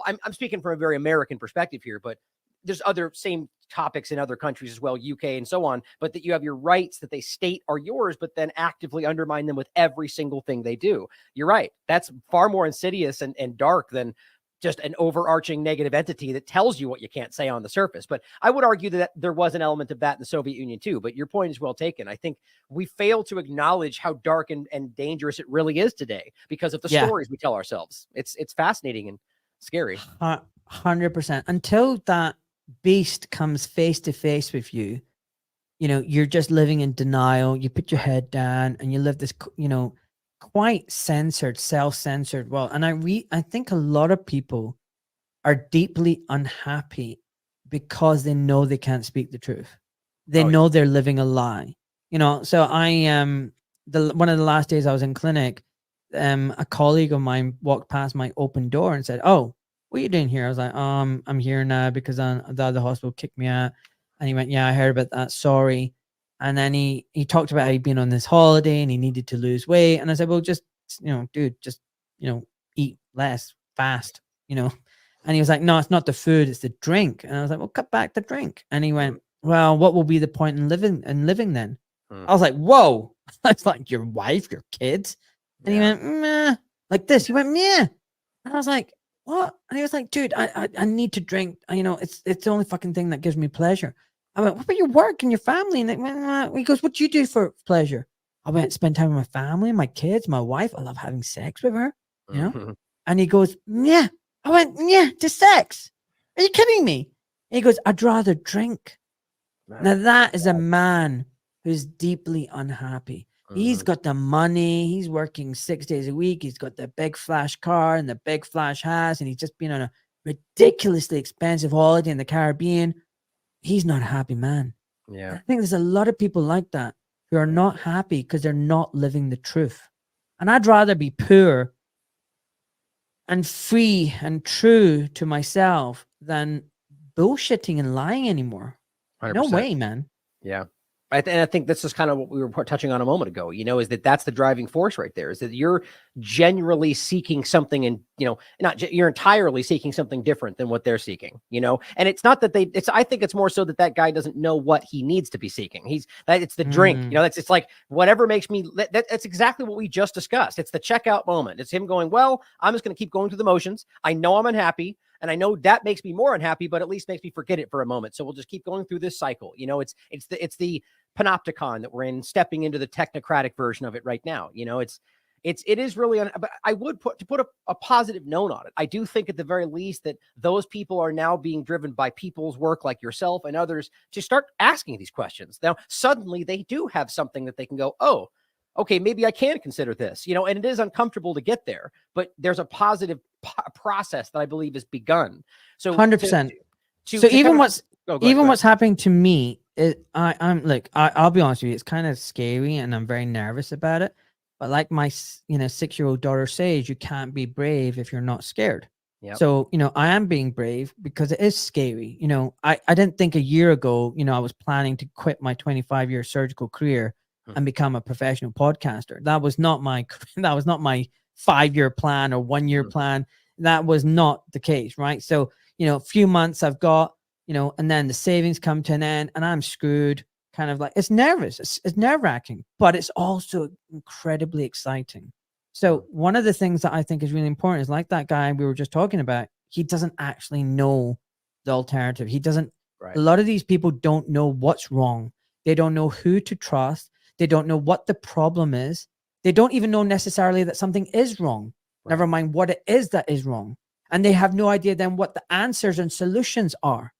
I'm speaking from a very American perspective here, but there's other same topics in other countries as well, UK and so on, but that you have your rights that they state are yours, but then actively undermine them with every single thing they do. You're right. That's far more insidious and dark than just an overarching negative entity that tells you what you can't say on the surface. But I would argue that there was an element of that in the Soviet Union too, but your point is well taken. I think we fail to acknowledge how dark and dangerous it really is today because of the stories we tell ourselves. It's fascinating and scary. 100%. Until that beast comes face to face with you, you're just living in denial. You put your head down and you live this, quite censored, self-censored world. And I think a lot of people are deeply unhappy because they know they can't speak the truth. They know they're living a lie. So one of the last days I was in clinic, a colleague of mine walked past my open door and said, "Oh, what are you doing here?" I was like, I'm here now because the other hospital kicked me out. And he went, "Yeah, I heard about that. Sorry." And then he talked about how he'd been on this holiday and he needed to lose weight. And I said, "Well, just, dude, just, eat less, fast, And he was like, "No, it's not the food, it's the drink." And I was like, "Well, cut back the drink." And he went, "Well, what will be the point in living then?" I was like, "Whoa." It's like, your wife, your kids. And he went, meh, like this. He went, meh. And I was like, what? And he was like, dude, I need to drink. You know, it's the only fucking thing that gives me pleasure. I went, what about your work and your family? And he goes, what do you do for pleasure? I went, spend time with my family, my kids, my wife. I love having sex with her, you know? And he goes, yeah. I went, yeah, to sex. Are you kidding me? And he goes, I'd rather drink. Now that is a man who's deeply unhappy. He's got the money. He's working 6 days a week. He's got the big flash car and the big flash house, and he's just been on a ridiculously expensive holiday in the Caribbean. He's not a happy man. Yeah. I think there's a lot of people like that who are not happy because they're not living the truth. And I'd rather be poor and free and true to myself than bullshitting and lying anymore. 100%. No way, man. Yeah. And I think this is kind of what we were touching on a moment ago, you know, is that's the driving force right there, is that you're genuinely seeking something, and, you know, you're entirely seeking something different than what they're seeking, you know. And it's not that I think it's more so that guy doesn't know what he needs to be seeking. It's the drink, you know, it's like whatever makes me, that's exactly what we just discussed. It's the checkout moment. It's him going, well, I'm just going to keep going through the motions. I know I'm unhappy, and I know that makes me more unhappy, but at least makes me forget it for a moment. So we'll just keep going through this cycle. You know, it's the panopticon that we're in, stepping into the technocratic version of it right now. You know, it is really, but I would put a positive note on it. I do think at the very least that those people are now being driven by people's work like yourself and others to start asking these questions. Now, suddenly they do have something that they can go, oh, okay, maybe I can consider this, you know, and it is uncomfortable to get there, but there's a positive process that I believe has begun. So 100%. So even what's happening to me is I'll be honest with you, it's kind of scary and I'm very nervous about it. But like my 6-year-old daughter says, you can't be brave if you're not scared. Yep. So, you know, I am being brave because it is scary. You know, I didn't think a year ago, you know, I was planning to quit my 25-year surgical career and become a professional podcaster. That was not my 5-year plan or 1-year plan. That was not the case, right? So, you know, a few months I've got, you know, and then the savings come to an end and I'm screwed. Kind of like, it's nervous, it's nerve-wracking, but it's also incredibly exciting. So one of the things that I think is really important is, like that guy we were just talking about, he doesn't actually know the alternative. He doesn't, right. A lot of these people don't know what's wrong. They don't know who to trust. They don't know what the problem is. They don't even know necessarily that something is wrong. Right. Never mind what it is that is wrong. And they have no idea then what the answers and solutions are.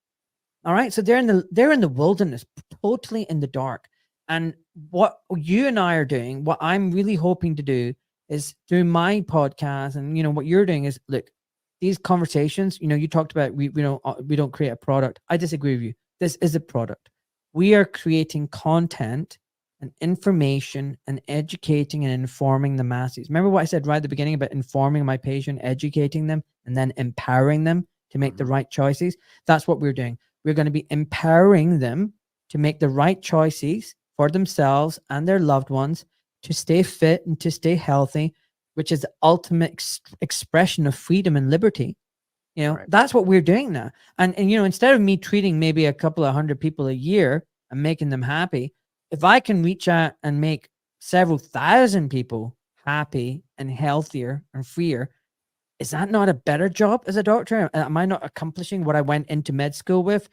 All right. So they're in the wilderness, totally in the dark. And what you and I are doing, what I'm really hoping to do is through my podcast and, you know, what you're doing is, look, these conversations, you know, you talked about, we don't create a product. I disagree with you. This is a product. We are creating content and information and educating and informing the masses. Remember what I said right at the beginning about informing my patient, educating them, and then empowering them to make the right choices? That's what we're doing. We're going to be empowering them to make the right choices for themselves and their loved ones, to stay fit and to stay healthy, which is the ultimate expression of freedom and liberty. You know, right. That's what we're doing now. And, you know, instead of me treating maybe a couple of 100 people a year and making them happy, if I can reach out and make several thousand people happy and healthier and freer, is that not a better job as a doctor? Am I not accomplishing what I went into med school with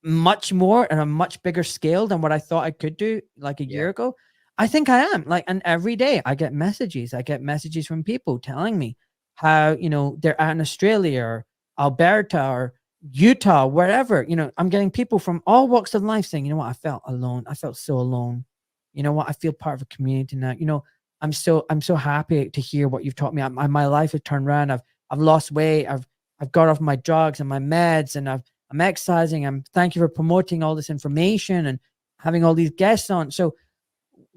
much more and a much bigger scale than what I thought I could do like a year ago? I think I am. Like, and every day I get messages. I get messages from people telling me how, you know, they're out in Australia or Alberta or Utah, wherever. You know, I'm getting people from all walks of life saying, you know what, I felt alone. I felt so alone. You know what, I feel part of a community now. You know, I'm so happy to hear what you've taught me. My life has turned around. I've lost weight. I've got off my drugs and my meds, and I'm exercising. Thank you for promoting all this information and having all these guests on. So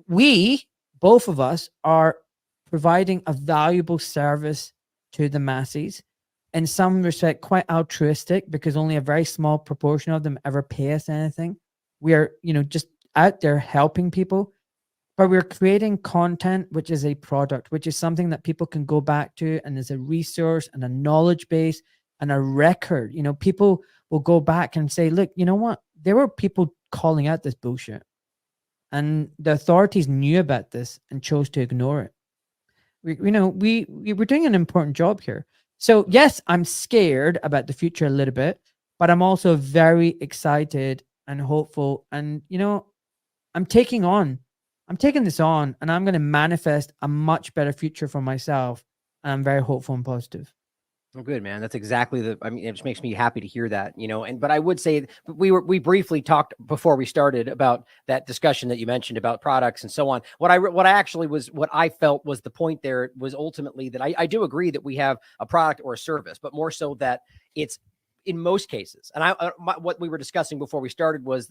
we, both of us, are providing a valuable service to the masses. In some respect, quite altruistic, because only a very small proportion of them ever pay us anything. We are, you know, just out there helping people. But we're creating content, which is a product, which is something that people can go back to and is a resource and a knowledge base and a record. You know, people will go back and say, look, you know what? There were people calling out this bullshit. And the authorities knew about this and chose to ignore it. we're doing an important job here. So yes, I'm scared about the future a little bit, but I'm also very excited and hopeful. And I'm taking this on, and I'm going to manifest a much better future for myself. And I'm very hopeful and positive. Well, good, man. That's exactly I mean, it just makes me happy to hear that, but I would say we briefly talked before we started about that discussion that you mentioned about products and so on. What I felt was the point there was ultimately that I do agree that we have a product or a service, but more so that it's in most cases. And what we were discussing before we started was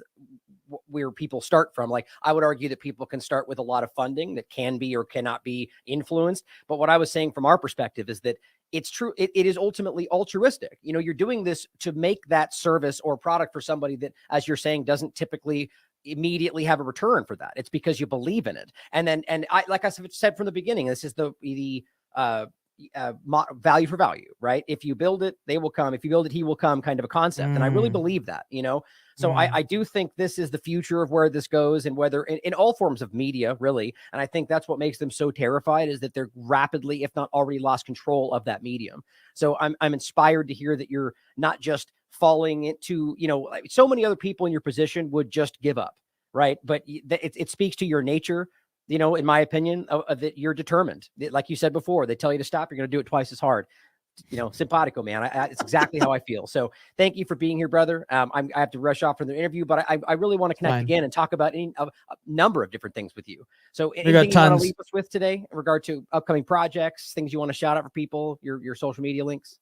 where people start from. Like, I would argue that people can start with a lot of funding that can be or cannot be influenced. But what I was saying from our perspective is that it's true. It is ultimately altruistic. You're doing this to make that service or product for somebody that, as you're saying, doesn't typically immediately have a return for that. It's because you believe in it. And like I said from the beginning, this is the value for value, right? If you build it, they will come. If you build it, he will come, kind of a concept. And I really believe that, So I do think this is the future of where this goes, and whether in all forms of media, really. And I think that's what makes them so terrified, is that they're rapidly, if not already, lost control of that medium. So I'm inspired to hear that you're not just falling into, so many other people in your position would just give up, right? But it speaks to your nature, in my opinion, that you're determined. Like you said before, they tell you to stop, you're going to do it twice as hard. Simpatico, man. It's exactly how I feel. So thank you for being here, brother. I have to rush off from the interview, but I really want to connect again and talk about a number of different things with you. So anything you want to leave us with today in regard to upcoming projects, things you want to shout out for people, your social media links?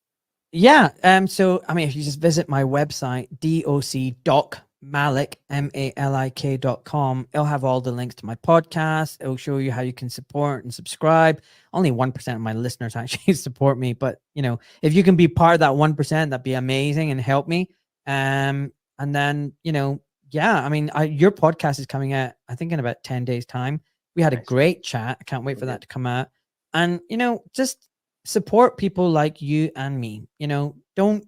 Yeah. So, I mean, if you just visit my website, docmalik.com, it'll have all the links to my podcast. It'll show you how you can support and subscribe. Only 1% of my listeners actually support me, but if you can be part of that 1%, that'd be amazing and help me. And then, yeah, I mean, your podcast is coming out, I think, in about 10 days time. We had a great chat. I can't wait for that to come out. And, just support people like you and me. Don't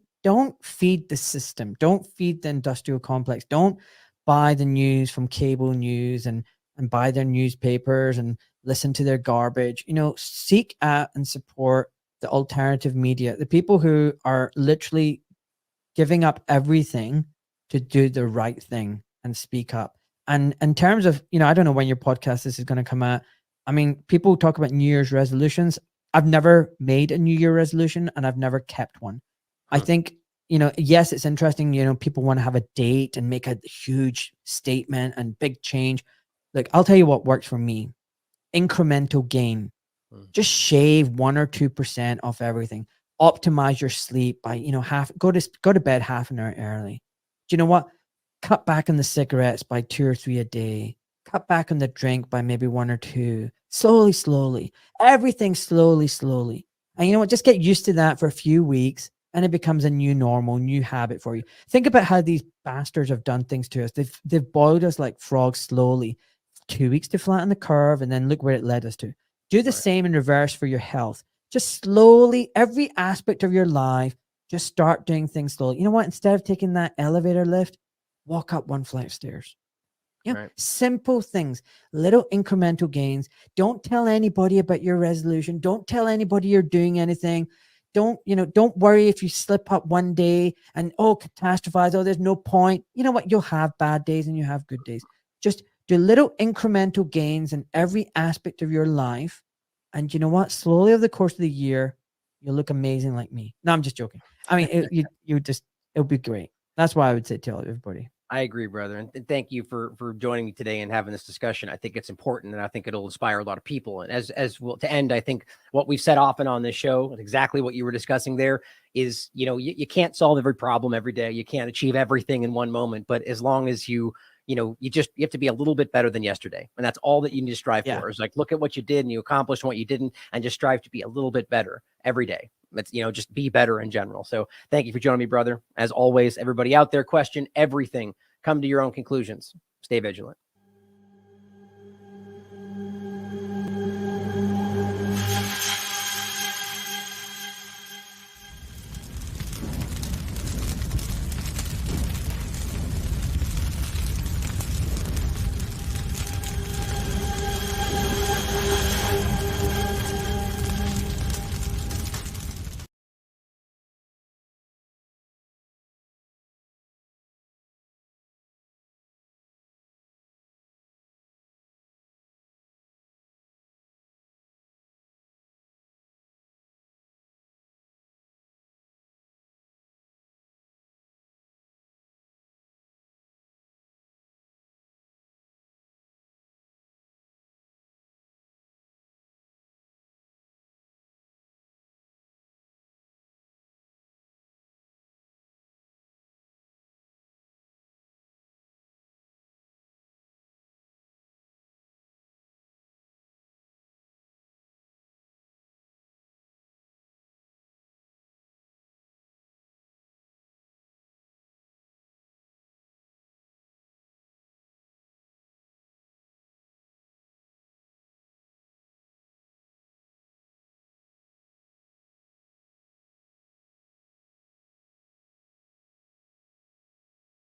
feed the system. Don't feed the industrial complex. Don't buy the news from cable news and buy their newspapers and listen to their garbage. Seek out and support the alternative media, the people who are literally giving up everything to do the right thing and speak up. And in terms of, I don't know when your podcast is going to come out. I mean, people talk about New Year's resolutions. I've never made a New Year resolution, and I've never kept one. I think, yes, it's interesting. People want to have a date and make a huge statement and big change. Like, I'll tell you what works for me. Incremental gain. Just shave 1 or 2% off everything. Optimize your sleep by, go to bed half an hour early. Do you know what? Cut back on the cigarettes by 2 or 3 a day. Cut back on the drink by maybe 1 or 2. Slowly. Everything slowly. And you know what? Just get used to that for a few weeks, and it becomes a new normal, new habit for you. Think about how these bastards have done things to us. They've boiled us like frogs slowly. 2 weeks to flatten the curve, and then look where it led us to. Do the same in reverse for your health. Just slowly, every aspect of your life, just start doing things slowly. You know what? Instead of taking that elevator lift, walk up 1 flight of stairs. Simple things, little incremental gains. Don't tell anybody about your resolution. Don't tell anybody you're doing anything. Don't worry if you slip up one day and catastrophize. There's no point. You know what? You'll have bad days and you have good days. Just do little incremental gains in every aspect of your life. And you know what? Slowly over the course of the year, you'll look amazing like me. No, I'm just joking. I mean, it'll be great. That's why I would say tell everybody. I agree, brother. And thank you for joining me today and having this discussion. I think it's important, and I think it'll inspire a lot of people. And as well, to end, I think what we've said often on this show, exactly what you were discussing there, is, you can't solve every problem every day. You can't achieve everything in one moment, but as long as you have to be a little bit better than yesterday. And that's all that you need to strive for, is like, look at what you did and you accomplished what you didn't, and just strive to be a little bit better every day. Let's, just be better in general. So thank you for joining me, brother. As always, everybody out there, question everything. Come to your own conclusions. Stay vigilant.